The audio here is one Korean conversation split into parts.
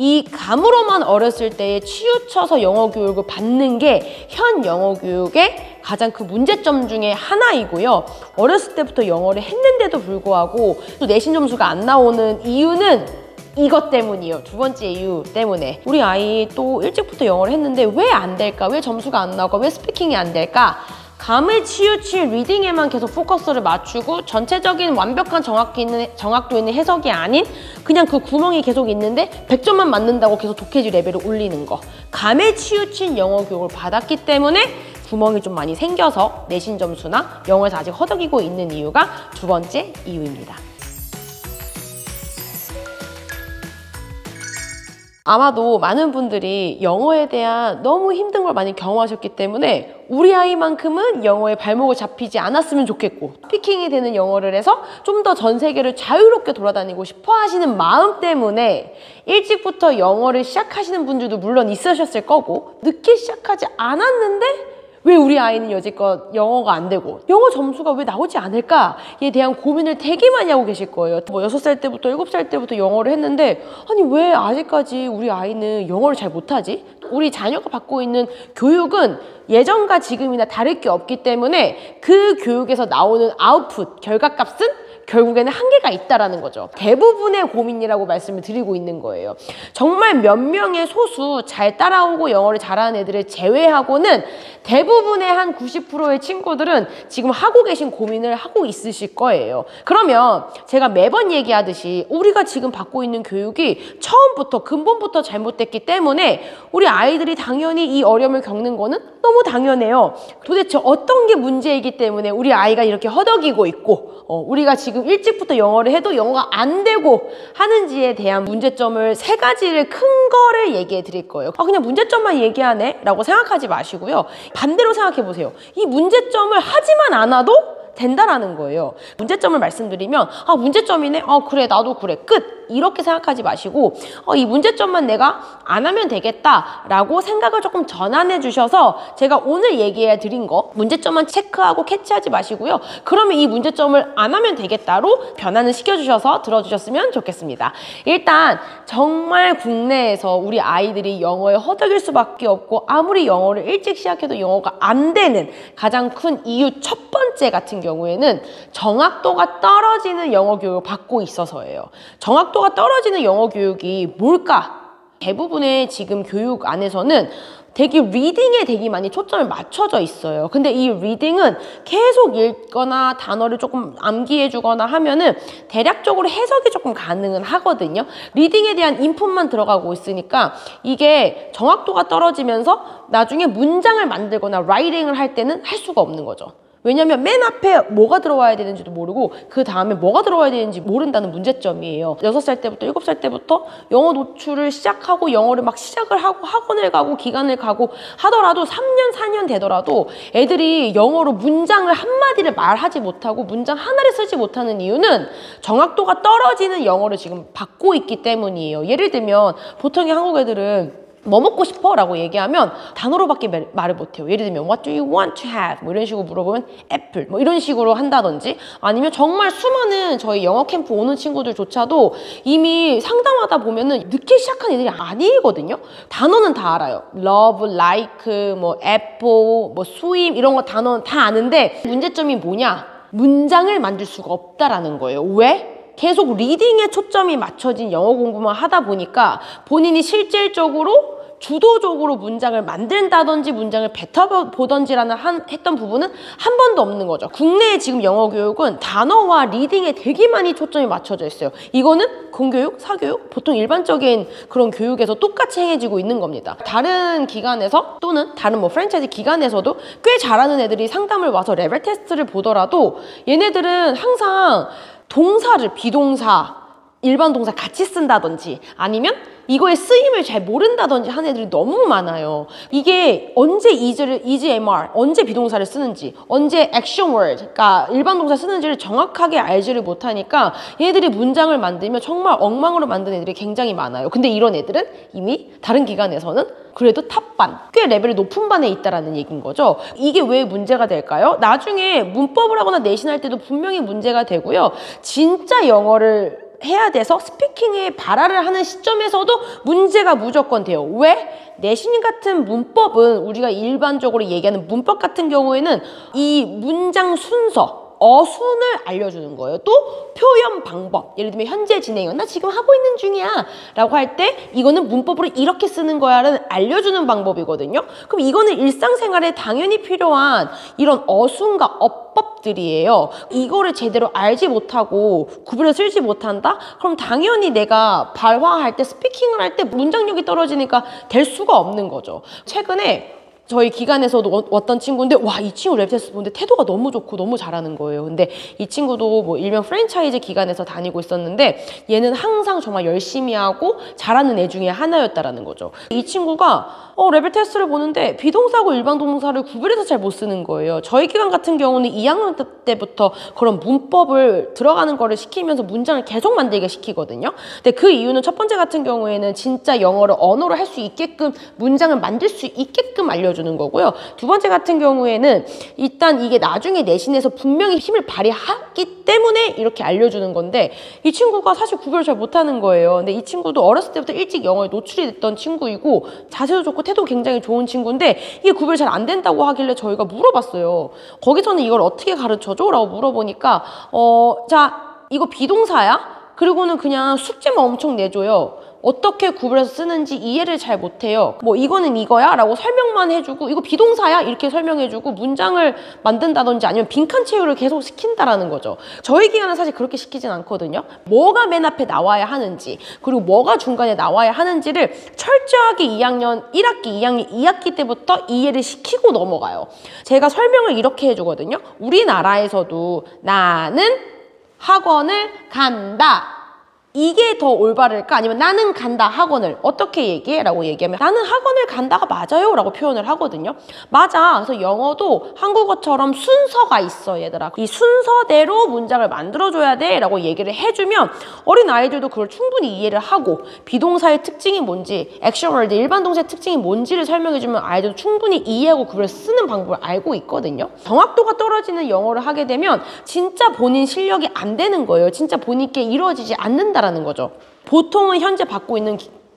이 감으로만 어렸을 때에 치우쳐서 영어 교육을 받는 게 현 영어 교육의 가장 큰 문제점 중에 하나이고요. 어렸을 때부터 영어를 했는데도 불구하고 또 내신 점수가 안 나오는 이유는 이것 때문이에요. 두 번째 이유 때문에. 우리 아이 또 일찍부터 영어를 했는데 왜 안 될까? 왜 점수가 안 나올까? 왜 스피킹이 안 될까? 감을 치우친 리딩에만 계속 포커스를 맞추고 전체적인 완벽한 정확도 있는 해석이 아닌 그냥 그 구멍이 계속 있는데 100점만 맞는다고 계속 독해지 레벨을 올리는 거. 감에 치우친 영어 교육을 받았기 때문에 구멍이 좀 많이 생겨서 내신 점수나 영어에서 아직 허덕이고 있는 이유가 두 번째 이유입니다. 아마도 많은 분들이 영어에 대한 너무 힘든 걸 많이 경험하셨기 때문에 우리 아이만큼은 영어에 발목을 잡히지 않았으면 좋겠고 스피킹이 되는 영어를 해서 좀 더 전 세계를 자유롭게 돌아다니고 싶어 하시는 마음 때문에 일찍부터 영어를 시작하시는 분들도 물론 있으셨을 거고 늦게 시작하지 않았는데 왜 우리 아이는 여지껏 영어가 안 되고 영어 점수가 왜 나오지 않을까에 대한 고민을 되게 많이 하고 계실 거예요. 뭐 6살 때부터 7살 때부터 영어를 했는데 아니 왜 아직까지 우리 아이는 영어를 잘 못하지? 우리 자녀가 받고 있는 교육은 예전과 지금이나 다를 게 없기 때문에 그 교육에서 나오는 아웃풋, 결과값은 결국에는 한계가 있다라는 거죠. 대부분의 고민이라고 말씀을 드리고 있는 거예요. 정말 몇 명의 소수 잘 따라오고 영어를 잘하는 애들을 제외하고는 대부분의 한 90%의 친구들은 지금 하고 계신 고민을 하고 있으실 거예요. 그러면 제가 매번 얘기하듯이 우리가 지금 받고 있는 교육이 처음부터 근본부터 잘못됐기 때문에 우리 아이들이 당연히 이 어려움을 겪는 거는 너무 당연해요. 도대체 어떤 게 문제이기 때문에 우리 아이가 이렇게 허덕이고 있고 우리가 지금 일찍부터 영어를 해도 영어가 안 되고 하는지에 대한 문제점을 3가지를 큰 거를 얘기해 드릴 거예요. 그냥 문제점만 얘기하네? 라고 생각하지 마시고요. 반대로 생각해 보세요. 이 문제점을 하지만 않아도 된다라는 거예요. 문제점을 말씀드리면 문제점이네? 그래 나도 그래 끝! 이렇게 생각하지 마시고 이 문제점만 내가 안 하면 되겠다라고 생각을 조금 전환해 주셔서 제가 오늘 얘기해 드린 거 문제점만 체크하고 캐치하지 마시고요. 그러면 이 문제점을 안 하면 되겠다로 변환을 시켜주셔서 들어주셨으면 좋겠습니다. 일단 정말 국내에서 우리 아이들이 영어에 허덕일 수밖에 없고 아무리 영어를 일찍 시작해도 영어가 안 되는 가장 큰 이유 첫 번째 같은 경우에는 정확도가 떨어지는 영어 교육을 받고 있어서예요. 정확도가 떨어지는 영어 교육이 뭘까? 대부분의 지금 교육 안에서는 되게 리딩에 되게 많이 초점을 맞춰져 있어요. 근데 이 리딩은 계속 읽거나 단어를 조금 암기해 주거나 하면은 대략적으로 해석이 조금 가능은 하거든요. 리딩에 대한 인풋만 들어가고 있으니까 이게 정확도가 떨어지면서 나중에 문장을 만들거나 라이팅을 할 때는 할 수가 없는 거죠. 왜냐면 맨 앞에 뭐가 들어와야 되는지도 모르고 그 다음에 뭐가 들어와야 되는지 모른다는 문제점이에요. 6살 때부터 7살 때부터 영어 노출을 시작하고 영어를 막 시작을 하고 학원을 가고 기간을 가고 하더라도 3년 4년 되더라도 애들이 영어로 문장을 한마디를 말하지 못하고 문장 하나를 쓰지 못하는 이유는 정확도가 떨어지는 영어를 지금 받고 있기 때문이에요. 예를 들면 보통의 한국 애들은 뭐 먹고 싶어? 라고 얘기하면 단어로밖에 말을 못해요. 예를 들면 What do you want to have? 뭐 이런 식으로 물어보면 애플 뭐 이런 식으로 한다든지 아니면 정말 수많은 저희 영어 캠프 오는 친구들조차도 이미 상담하다 보면은 늦게 시작한 애들이 아니거든요. 단어는 다 알아요. love, like, 뭐 apple, 뭐 swim 이런 거 단어는 다 아는데 문제점이 뭐냐? 문장을 만들 수가 없다라는 거예요. 왜? 계속 리딩에 초점이 맞춰진 영어 공부만 하다 보니까 본인이 실질적으로 주도적으로 문장을 만든다든지 문장을 뱉어보던지라는 했던 부분은 한 번도 없는 거죠. 국내의 지금 영어 교육은 단어와 리딩에 되게 많이 초점이 맞춰져 있어요. 이거는 공교육, 사교육, 보통 일반적인 그런 교육에서 똑같이 행해지고 있는 겁니다. 다른 기관에서 또는 다른 뭐 프랜차이즈 기관에서도 꽤 잘하는 애들이 상담을 와서 레벨 테스트를 보더라도 얘네들은 항상 동사를 비동사, 일반 동사 같이 쓴다든지 아니면 이거의 쓰임을 잘 모른다든지 하는 애들이 너무 많아요. 이게 언제 is MR, 언제 비동사를 쓰는지, 언제 action word, 그러니까 일반 동사 쓰는지를 정확하게 알지를 못하니까 얘들이 문장을 만들면 정말 엉망으로 만든 애들이 굉장히 많아요. 근데 이런 애들은 이미 다른 기관에서는 그래도 탑반, 꽤 레벨이 높은 반에 있다라는 얘기인 거죠. 이게 왜 문제가 될까요? 나중에 문법을 하거나 내신할 때도 분명히 문제가 되고요. 진짜 영어를 해야 돼서 스피킹에 발화를 하는 시점에서도 문제가 무조건 돼요. 왜? 내신 같은 문법은 우리가 일반적으로 얘기하는 문법 같은 경우에는 이 문장 순서, 어순을 알려주는 거예요. 또 표현 방법, 예를 들면 현재 진행형, 나 지금 하고 있는 중이야 라고 할 때 이거는 문법으로 이렇게 쓰는 거야 라는 알려주는 방법이거든요. 그럼 이거는 일상생활에 당연히 필요한 이런 어순과 어법들이에요. 이거를 제대로 알지 못하고 구별해 쓰지 못한다? 그럼 당연히 내가 발화할 때, 스피킹을 할 때 문장력이 떨어지니까 될 수가 없는 거죠. 최근에 저희 기관에서도 어떤 친구인데 와, 이 친구 랩 테스트 보는데 태도가 너무 좋고 너무 잘하는 거예요. 근데 이 친구도 뭐 일명 프랜차이즈 기관에서 다니고 있었는데 얘는 항상 정말 열심히 하고 잘하는 애 중에 하나였다라는 거죠. 이 친구가 레벨 테스트를 보는데 비동사하고 일반 동사를 구별해서 잘 못 쓰는 거예요. 저희 기관 같은 경우는 2학년 때부터 그런 문법을 들어가는 거를 시키면서 문장을 계속 만들게 시키거든요. 근데 그 이유는 첫 번째 같은 경우에는 진짜 영어를 언어로 할 수 있게끔 문장을 만들 수 있게끔 알려주는 거고요. 두 번째 같은 경우에는 일단 이게 나중에 내신에서 분명히 힘을 발휘하기 때문에 이렇게 알려주는 건데 이 친구가 사실 구별을 잘 못하는 거예요. 근데 이 친구도 어렸을 때부터 일찍 영어에 노출이 됐던 친구이고 자세도 좋고 태도 굉장히 좋은 친구인데 이게 구별 잘 안 된다고 하길래 저희가 물어봤어요. 거기서는 이걸 어떻게 가르쳐줘? 라고 물어보니까 자, 이거 비동사야? 그리고는 그냥 숙제만 엄청 내줘요. 어떻게 구별해서 쓰는지 이해를 잘 못해요. 뭐 이거는 이거야? 라고 설명만 해주고 이거 비동사야? 이렇게 설명해주고 문장을 만든다든지 아니면 빈칸 채우를 계속 시킨다라는 거죠. 저희 기관은 사실 그렇게 시키진 않거든요. 뭐가 맨 앞에 나와야 하는지 그리고 뭐가 중간에 나와야 하는지를 철저하게 2학년 1학기, 2학년 2학기 때부터 이해를 시키고 넘어가요. 제가 설명을 이렇게 해주거든요. 우리나라에서도 나는 학원을 간다. 이게 더 올바를까? 아니면 나는 간다 학원을 어떻게 얘기해? 라고 얘기하면 나는 학원을 간다가 맞아요 라고 표현을 하거든요. 맞아. 그래서 영어도 한국어처럼 순서가 있어 얘들아. 이 순서대로 문장을 만들어줘야 돼 라고 얘기를 해주면 어린 아이들도 그걸 충분히 이해를 하고 비동사의 특징이 뭔지 액션 월드 일반 동사의 특징이 뭔지를 설명해주면 아이들도 충분히 이해하고 그걸 쓰는 방법을 알고 있거든요. 정확도가 떨어지는 영어를 하게 되면 진짜 본인 실력이 안 되는 거예요. 진짜 본인께 이루어지지 않는다 라는 거죠. 보통은 현재 받고 있는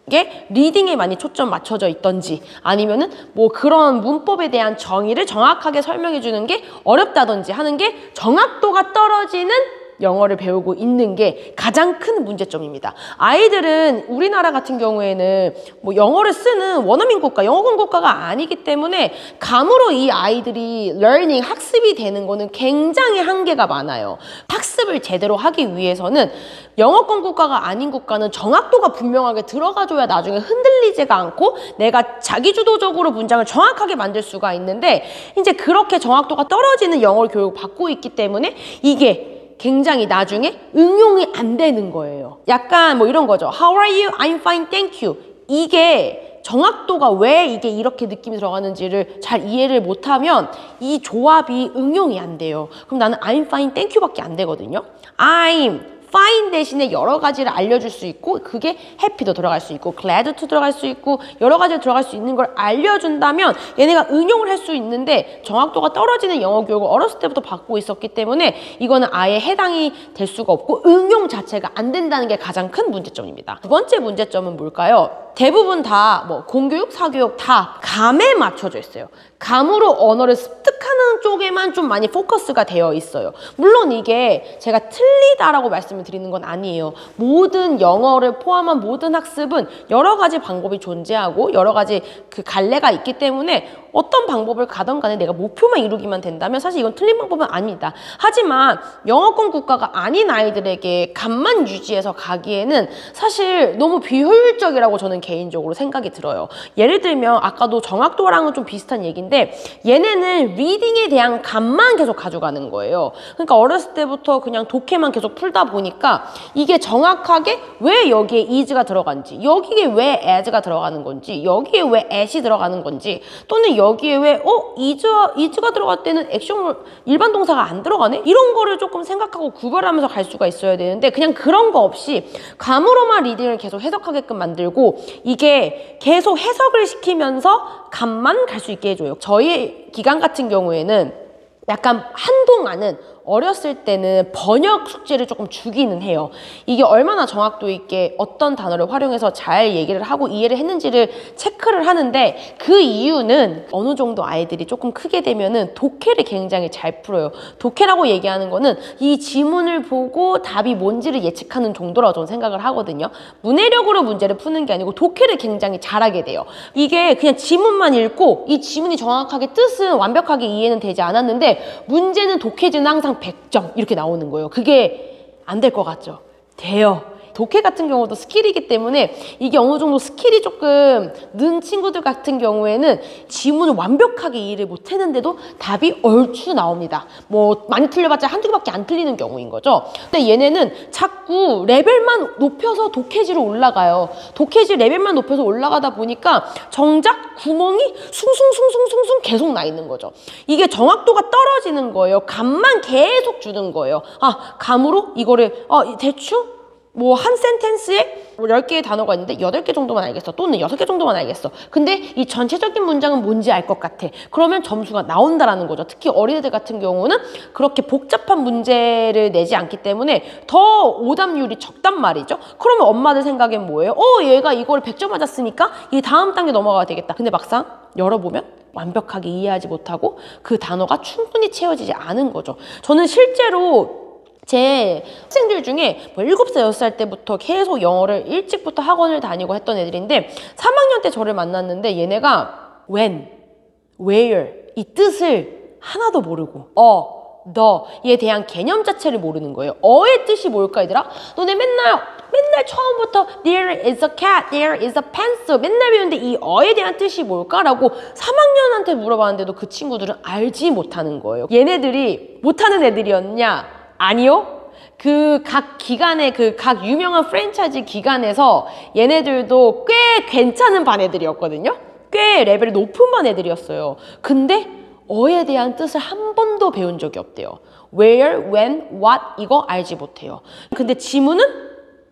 게 리딩에 많이 초점 맞춰져 있던지 아니면은 뭐 그런 문법에 대한 정의를 정확하게 설명해 주는 게 어렵다든지 하는 게 정확도가 떨어지는 영어를 배우고 있는 게 가장 큰 문제점입니다. 아이들은 우리나라 같은 경우에는 뭐 영어를 쓰는 원어민 국가, 영어권 국가가 아니기 때문에 감으로 이 아이들이 learning, 학습이 되는 거는 굉장히 한계가 많아요. 학습을 제대로 하기 위해서는 영어권 국가가 아닌 국가는 정확도가 분명하게 들어가줘야 나중에 흔들리지가 않고 내가 자기주도적으로 문장을 정확하게 만들 수가 있는데 이제 그렇게 정확도가 떨어지는 영어 교육을 받고 있기 때문에 이게 굉장히 나중에 응용이 안 되는 거예요. 약간 뭐 이런 거죠. How are you? I'm fine, thank you. 이게 정확도가 왜 이게 이렇게 느낌이 들어가는지를 잘 이해를 못하면 이 조합이 응용이 안 돼요. 그럼 나는 I'm fine, thank you 밖에 안 되거든요. I'm fine 대신에 여러 가지를 알려줄 수 있고 그게 happy도 들어갈 수 있고 glad to 들어갈 수 있고 여러 가지로 들어갈 수 있는 걸 알려준다면 얘네가 응용을 할 수 있는데 정확도가 떨어지는 영어 교육을 어렸을 때부터 받고 있었기 때문에 이거는 아예 해당이 될 수가 없고 응용 자체가 안 된다는 게 가장 큰 문제점입니다. 두 번째 문제점은 뭘까요? 대부분 다 뭐 공교육, 사교육 다 감에 맞춰져 있어요. 감으로 언어를 습득하는 쪽에만 좀 많이 포커스가 되어 있어요. 물론 이게 제가 틀리다라고 말씀을 드리는 건 아니에요. 모든 영어를 포함한 모든 학습은 여러 가지 방법이 존재하고 여러 가지 그 갈래가 있기 때문에 어떤 방법을 가던 간에 내가 목표만 이루기만 된다면 사실 이건 틀린 방법은 아닙니다. 하지만 영어권 국가가 아닌 아이들에게 감만 유지해서 가기에는 사실 너무 비효율적이라고 저는 개인적으로 생각이 들어요. 예를 들면 아까도 정확도랑은 좀 비슷한 얘기인데 얘네는 리딩에 대한 감만 계속 가져가는 거예요. 그러니까 어렸을 때부터 그냥 독해만 계속 풀다 보니까 이게 정확하게 왜 여기에 is가 들어간지 여기에 왜 as가 들어가는 건지 여기에 왜 at이 들어가는 건지 또는 여기에 왜 is가 들어갈 때는 액션 일반 동사가 안 들어가네? 이런 거를 조금 생각하고 구별하면서 갈 수가 있어야 되는데 그냥 그런 거 없이 감으로만 리딩을 계속 해석하게끔 만들고 이게 계속 해석을 시키면서 감만 갈 수 있게 해줘요. 저희 기간 같은 경우에는 약간 한동안은 어렸을 때는 번역 숙제를 조금 주기는 해요. 이게 얼마나 정확도 있게 어떤 단어를 활용해서 잘 얘기를 하고 이해를 했는지를 체크를 하는데, 그 이유는 어느 정도 아이들이 조금 크게 되면은 독해를 굉장히 잘 풀어요. 독해라고 얘기하는 거는 이 지문을 보고 답이 뭔지를 예측하는 정도라고 저는 생각을 하거든요. 문해력으로 문제를 푸는 게 아니고 독해를 굉장히 잘하게 돼요. 이게 그냥 지문만 읽고 이 지문이 정확하게 뜻은 완벽하게 이해는 되지 않았는데 문제는 독해지는 항상 100점 이렇게 나오는 거예요. 그게 안 될 것 같죠? 돼요. 독해 같은 경우도 스킬이기 때문에 이게 어느 정도 스킬이 조금 는 친구들 같은 경우에는 지문을 완벽하게 이해를 못했는데도 답이 얼추 나옵니다. 뭐 많이 틀려봤자 한두 개밖에 안 틀리는 경우인 거죠. 근데 얘네는 자꾸 레벨만 높여서 독해지로 올라가요. 독해지 레벨만 높여서 올라가다 보니까 정작 구멍이 숭숭숭숭숭숭 계속 나 있는 거죠. 이게 정확도가 떨어지는 거예요. 감만 계속 주는 거예요. 아, 감으로 이거를 대충 뭐 한 센텐스에 10개의 단어가 있는데 8개 정도만 알겠어. 또는 6개 정도만 알겠어. 근데 이 전체적인 문장은 뭔지 알 것 같아. 그러면 점수가 나온다라는 거죠. 특히 어린애들 같은 경우는 그렇게 복잡한 문제를 내지 않기 때문에 더 오답률이 적단 말이죠. 그러면 엄마들 생각엔 뭐예요? 얘가 이걸 100점 맞았으니까 이 다음 단계 넘어가야 되겠다. 근데 막상 열어보면 완벽하게 이해하지 못하고 그 단어가 충분히 채워지지 않은 거죠. 저는 실제로 제 학생들 중에 뭐 7살, 6살 때부터 계속 영어를 일찍부터 학원을 다니고 했던 애들인데 3학년 때 저를 만났는데 얘네가 when, where 이 뜻을 하나도 모르고 너에 대한 개념 자체를 모르는 거예요. 어의 뜻이 뭘까 얘들아? 너네 맨날 처음부터 there is a cat, there is a pencil 맨날 배우는데 이 어에 대한 뜻이 뭘까라고 3학년한테 물어봤는데도 그 친구들은 알지 못하는 거예요. 얘네들이 못하는 애들이었냐? 아니요. 그 각 기관의 각 유명한 프랜차이즈 기관에서 얘네들도 꽤 괜찮은 반 애들이었거든요. 꽤 레벨이 높은 반 애들이었어요. 근데 어에 대한 뜻을 한 번도 배운 적이 없대요. where, when, what 이거 알지 못해요. 근데 지문은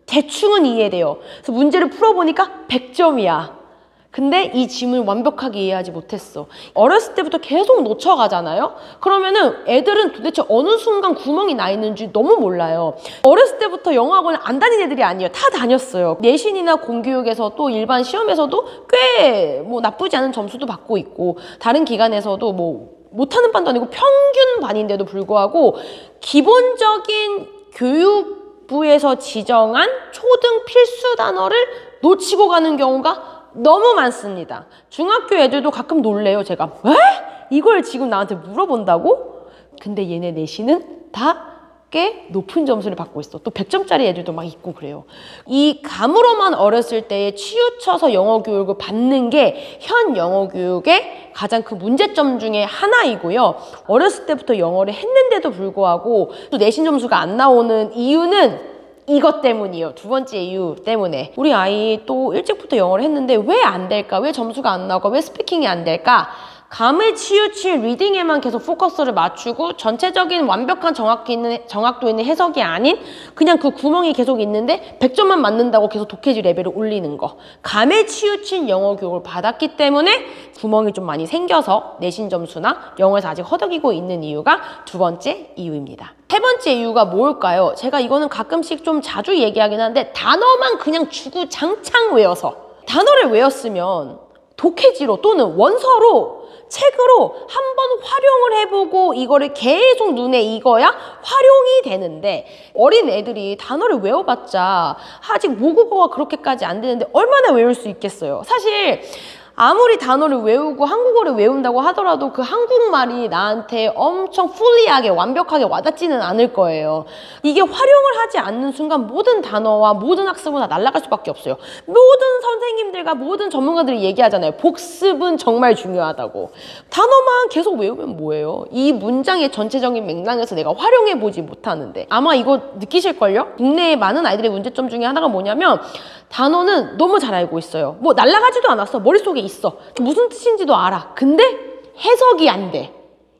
대충은 이해돼요. 그래서 문제를 풀어보니까 100점이야. 근데 이 지문을 완벽하게 이해하지 못했어. 어렸을 때부터 계속 놓쳐가잖아요? 그러면은 애들은 도대체 어느 순간 구멍이 나 있는지 너무 몰라요. 어렸을 때부터 영어학원을 안 다닌 애들이 아니에요. 다 다녔어요. 내신이나 공교육에서 또 일반 시험에서도 꽤 뭐 나쁘지 않은 점수도 받고 있고 다른 기관에서도 뭐 못하는 반도 아니고 평균 반인데도 불구하고 기본적인 교육부에서 지정한 초등 필수 단어를 놓치고 가는 경우가 너무 많습니다. 중학교 애들도 가끔 놀래요. 제가 에? 이걸 지금 나한테 물어본다고? 근데 얘네 내신은 다 꽤 높은 점수를 받고 있어. 또 100점짜리 애들도 막 있고 그래요. 이 감으로만 어렸을 때에 치우쳐서 영어 교육을 받는 게 현 영어 교육의 가장 큰 문제점 중에 하나이고요. 어렸을 때부터 영어를 했는데도 불구하고 또 내신 점수가 안 나오는 이유는 이것 때문이에요. 두 번째 이유 때문에. 우리 아이 또 일찍부터 영어를 했는데 왜 안 될까? 왜 점수가 안 나올까? 왜 스피킹이 안 될까? 감을 치우칠 리딩에만 계속 포커스를 맞추고 전체적인 완벽한 정확도 있는 해석이 아닌 그냥 그 구멍이 계속 있는데 100점만 맞는다고 계속 독해지 레벨을 올리는 거. 감에 치우친 영어 교육을 받았기 때문에 구멍이 좀 많이 생겨서 내신 점수나 영어에서 아직 허덕이고 있는 이유가 두 번째 이유입니다. 세 번째 이유가 뭘까요? 제가 이거는 가끔씩 좀 자주 얘기하긴 하는데 단어만 그냥 주구장창 외워서 단어를 외웠으면 독해지로 또는 원서로 책으로 한번 활용을 해보고 이거를 계속 눈에 익어야 활용이 되는데 어린 애들이 단어를 외워봤자 아직 모국어가 그렇게까지 안 되는데 얼마나 외울 수 있겠어요. 사실 아무리 단어를 외우고 한국어를 외운다고 하더라도 그 한국말이 나한테 엄청 풀리하게 완벽하게 와닿지는 않을 거예요. 이게 활용을 하지 않는 순간 모든 단어와 모든 학습은 다 날아갈 수밖에 없어요. 모든 선생님들과 모든 전문가들이 얘기하잖아요. 복습은 정말 중요하다고. 단어만 계속 외우면 뭐예요? 이 문장의 전체적인 맥락에서 내가 활용해보지 못하는데 아마 이거 느끼실걸요? 국내의 많은 아이들의 문제점 중에 하나가 뭐냐면 단어는 너무 잘 알고 있어요. 뭐 날아가지도 않았어. 머릿속에 있어. 무슨 뜻인지도 알아. 근데 해석이 안 돼.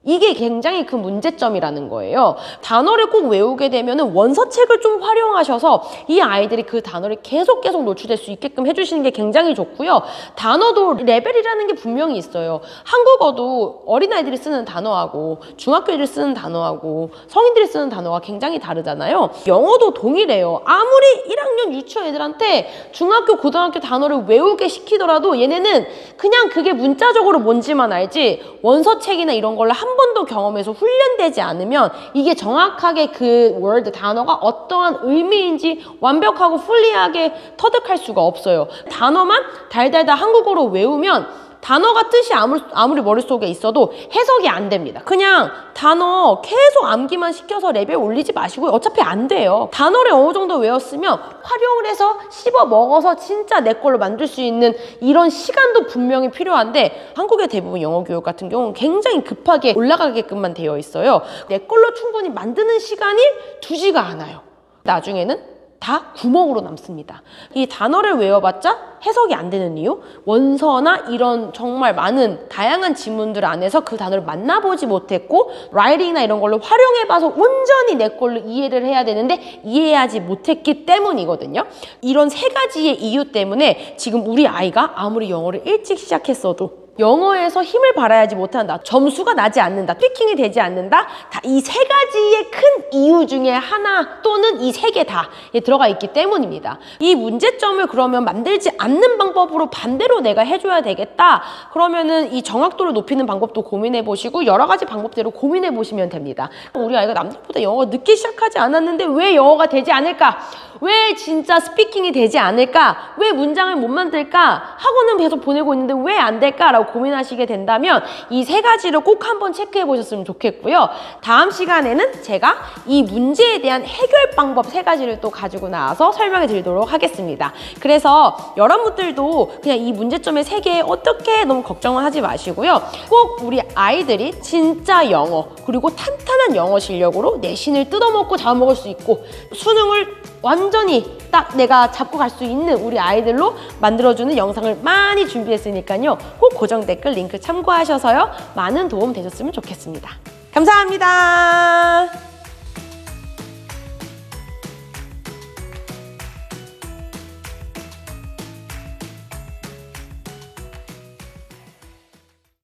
이게 굉장히 큰 문제점이라는 거예요. 단어를 꼭 외우게 되면은 원서책을 좀 활용하셔서 이 아이들이 그 단어를 계속 노출될 수 있게끔 해주시는 게 굉장히 좋고요. 단어도 레벨이라는 게 분명히 있어요. 한국어도 어린아이들이 쓰는 단어하고 중학교들이 쓰는 단어하고 성인들이 쓰는 단어가 굉장히 다르잖아요. 영어도 동일해요. 아무리 1학년 유치원 애들한테 중학교, 고등학교 단어를 외우게 시키더라도 얘네는 그냥 그게 문자적으로 뭔지만 알지 원서책이나 이런 걸로 한 번도 경험해서 훈련되지 않으면 이게 정확하게 그 월드 단어가 어떠한 의미인지 완벽하고 풀리하게 터득할 수가 없어요. 단어만 달달달 한국어로 외우면 단어가 뜻이 아무리 머릿속에 있어도 해석이 안 됩니다. 그냥 단어 계속 암기만 시켜서 레벨 올리지 마시고요. 어차피 안 돼요. 단어를 어느 정도 외웠으면 활용을 해서 씹어 먹어서 진짜 내 걸로 만들 수 있는 이런 시간도 분명히 필요한데 한국의 대부분 영어 교육 같은 경우는 굉장히 급하게 올라가게끔만 되어 있어요. 내 걸로 충분히 만드는 시간이 두지가 않아요. 나중에는 다 구멍으로 남습니다. 이 단어를 외워봤자 해석이 안 되는 이유? 원서나 이런 정말 많은 다양한 지문들 안에서 그 단어를 만나보지 못했고 라이팅이나 이런 걸로 활용해봐서 온전히 내 걸로 이해를 해야 되는데 이해하지 못했기 때문이거든요. 이런 세 가지의 이유 때문에 지금 우리 아이가 아무리 영어를 일찍 시작했어도 영어에서 힘을 발휘하지 못한다. 점수가 나지 않는다. 스피킹이 되지 않는다. 다 이 세 가지의 큰 이유 중에 하나 또는 이 세 개 다 들어가 있기 때문입니다. 이 문제점을 그러면 만들지 않는 방법으로 반대로 내가 해줘야 되겠다. 그러면은 이 정확도를 높이는 방법도 고민해 보시고 여러 가지 방법대로 고민해 보시면 됩니다. 우리 아이가 남들보다 영어 늦게 시작하지 않았는데 왜 영어가 되지 않을까? 왜 진짜 스피킹이 되지 않을까? 왜 문장을 못 만들까? 학원은 계속 보내고 있는데 왜 안 될까라고 고민하시게 된다면 이 세 가지를 꼭 한번 체크해 보셨으면 좋겠고요. 다음 시간에는 제가 이 문제에 대한 해결 방법 세 가지를 또 가지고 나와서 설명해 드리도록 하겠습니다. 그래서 여러분들도 그냥 이 문제점의 세계에 어떻게 너무 걱정을 하지 마시고요. 꼭 우리 아이들이 진짜 영어 그리고 탄탄한 영어 실력으로 내신을 뜯어먹고 잡아먹을 수 있고 수능을 완전히 딱 내가 잡고 갈 수 있는 우리 아이들로 만들어주는 영상을 많이 준비했으니까요. 꼭 고정 댓글 링크 참고하셔서요. 많은 도움 되셨으면 좋겠습니다. 감사합니다.